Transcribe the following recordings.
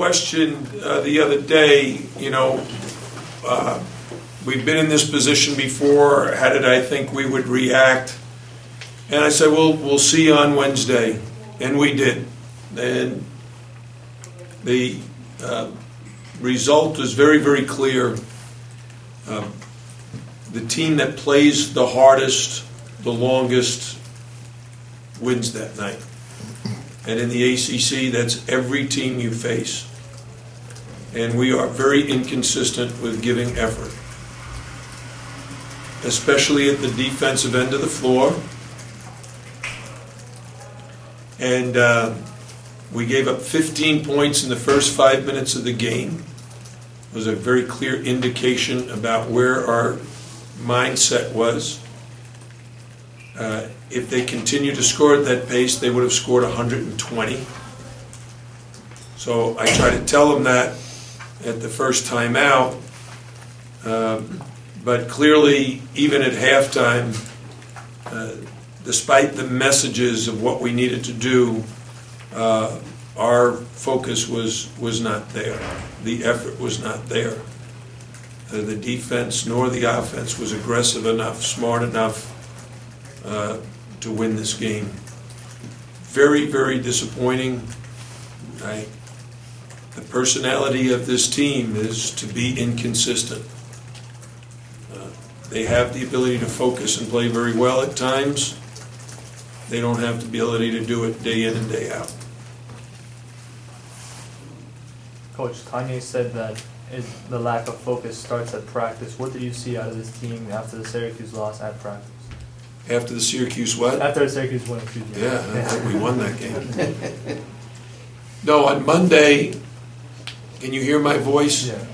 question the other day, we've been in this position before. How did I think we would react? And I said, we'll see on Wednesday. And we did. And the result is very, very clear. The team that plays the hardest, the longest, wins that night. And in the ACC, that's every team you face. And we are very inconsistent with giving effort, especially at the defensive end of the floor. And we gave up 15 points in the first 5 minutes of the game. It was a very clear indication about where our mindset was. If they continued to score at that pace, they would have scored 120. So I try to tell them that at the first time out. But clearly, even at halftime, despite the messages of what we needed to do, our focus was not there. The effort was not there. The defense nor the offense was aggressive enough, smart enough to win this game. Very, very disappointing. The personality of this team is to be inconsistent. They have the ability to focus and play very well at times. They don't have the ability to do it day in and day out. Coach, Kanye said that the lack of focus starts at practice. What did you see out of this team after the Syracuse loss at practice? After the Syracuse what? After the Syracuse win, excuse me. Yeah, I think we won that game. No, on Monday, can you hear my voice? Yeah.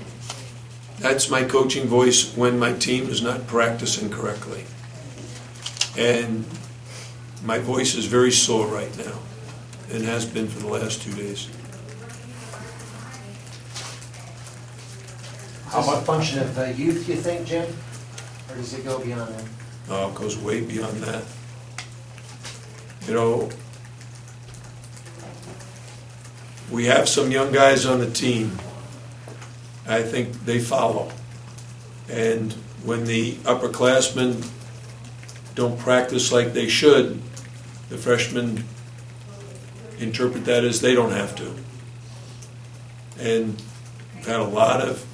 That's my coaching voice when my team is not practicing correctly. And my voice is very sore right now, and has been for the last 2 days. Is this a function of youth, you think, Jim? Or does it go beyond that? No, it goes way beyond that. We have some young guys on the team. I think they follow. And when the upperclassmen don't practice like they should, the freshmen interpret that as they don't have to. And we've had a lot of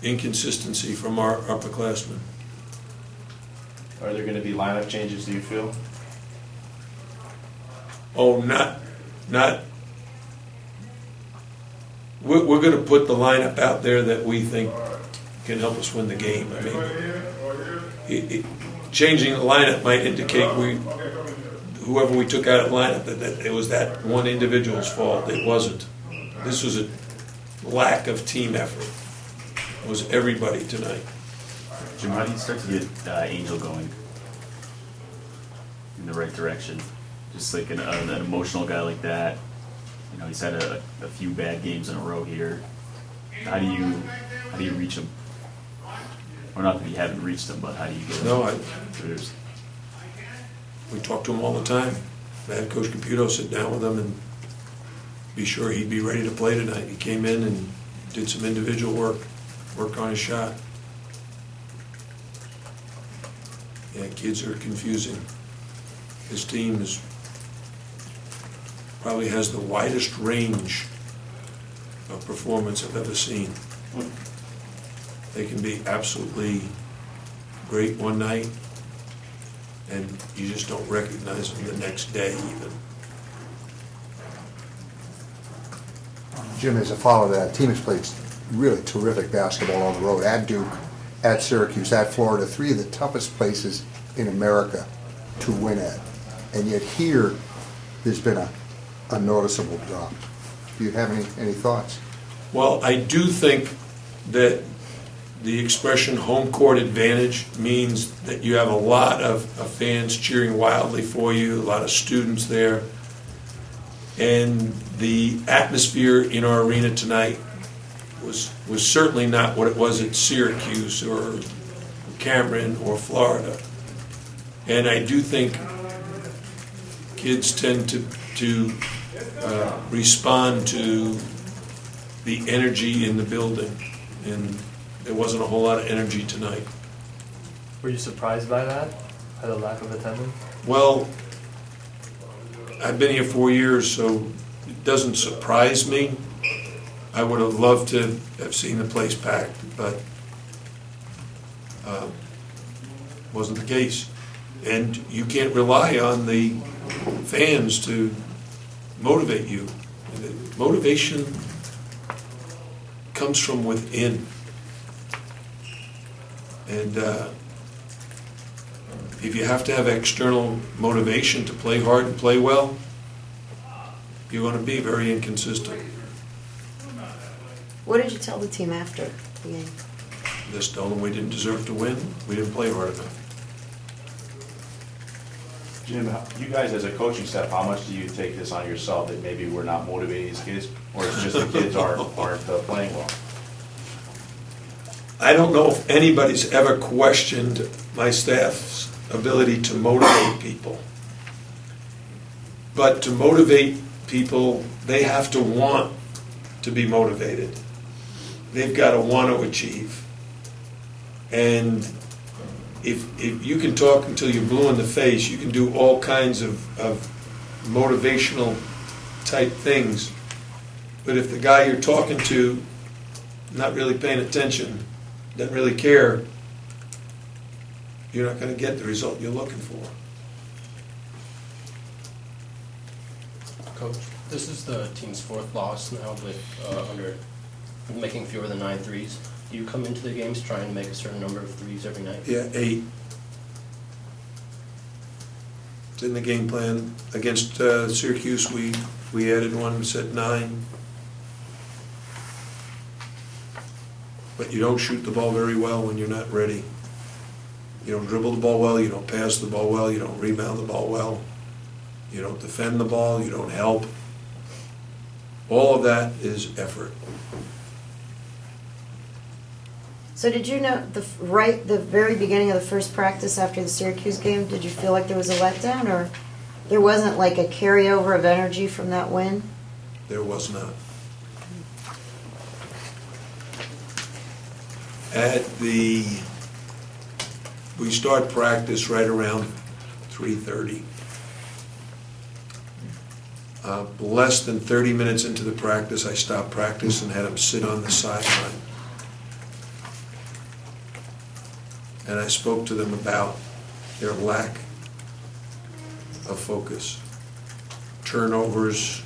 inconsistency from our upperclassmen. Are there going to be lineup changes, do you feel? Oh, not. We're going to put the lineup out there that we think can help us win the game. I mean, changing the lineup might indicate whoever we took out of the lineup, that it was that one individual's fault. It wasn't. This was a lack of team effort. It was everybody tonight. Jim, how do you start to get Angel going in the right direction? Just like an emotional guy like that. He's had a few bad games in a row here. How do you reach him? Or not that you haven't reached him, but how do you get him? No, we talk to him all the time. I had Coach Caputo sit down with him and be sure he'd be ready to play tonight. He came in and did some individual work on his shot. Yeah, kids are confusing. His team probably has the widest range of performance I've ever seen. They can be absolutely great one night, and you just don't recognize them the next day even. Jim, as a follower of that, team has played really terrific basketball on the road, at Duke, at Syracuse, at Florida, three of the toughest places in America to win at. And yet here, there's been a noticeable drop. Do you have any thoughts? Well, I do think that the expression home court advantage means that you have a lot of fans cheering wildly for you, a lot of students there. And the atmosphere in our arena tonight was certainly not what it was at Syracuse or Cameron or Florida. And I do think kids tend to respond to the energy in the building, and there wasn't a whole lot of energy tonight. Were you surprised by that? By the lack of attendance? Well, I've been here 4 years, so it doesn't surprise me. I would have loved to have seen the place packed, but wasn't the case. And you can't rely on the fans to motivate you. Motivation comes from within. And if you have to have external motivation to play hard and play well, you're going to be very inconsistent. What did you tell the team after the game? Just told them we didn't deserve to win. We didn't play hard enough. Jim, you guys as a coaching staff, how much do you take this on yourself that maybe we're not motivating these kids, or it's just the kids aren't playing well? I don't know if anybody's ever questioned my staff's ability to motivate people. But to motivate people, they have to want to be motivated. They've got to want to achieve. And if you can talk until you're blue in the face, you can do all kinds of motivational type things. But if the guy you're talking to not really paying attention, doesn't really care, you're not going to get the result you're looking for. Coach, this is the team's fourth loss now with under making fewer than 9 threes. Do you come into the games trying to make a certain number of threes every night? Yeah, 8. It's in the game plan. Against Syracuse, we added one, said 9. But you don't shoot the ball very well when you're not ready. You don't dribble the ball well, you don't pass the ball well, you don't rebound the ball well, you don't defend the ball, you don't help. All of that is effort. So did you know the very beginning of the first practice after the Syracuse game, did you feel like there was a letdown, or there wasn't like a carryover of energy from that win? There was not. We start practice right around 3:30. Less than 30 minutes into the practice, I stopped practice and had them sit on the sideline. And I spoke to them about their lack of focus. Turnovers,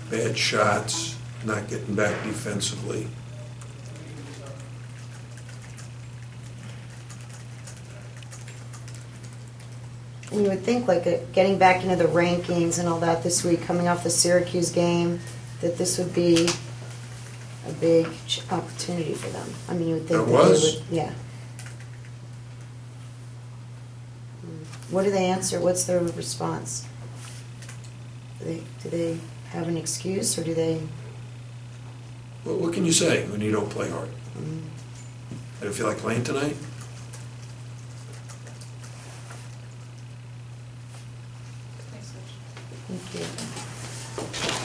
bad shots, not getting back defensively. And you would think like getting back into the rankings and all that this week, coming off the Syracuse game, that this would be a big opportunity for them. I mean, you would think It that was. they would, yeah. What do they answer? What's their response? Do they have an excuse, or do they? Well, what can you say when you don't play hard? I don't feel like playing tonight. Thank you.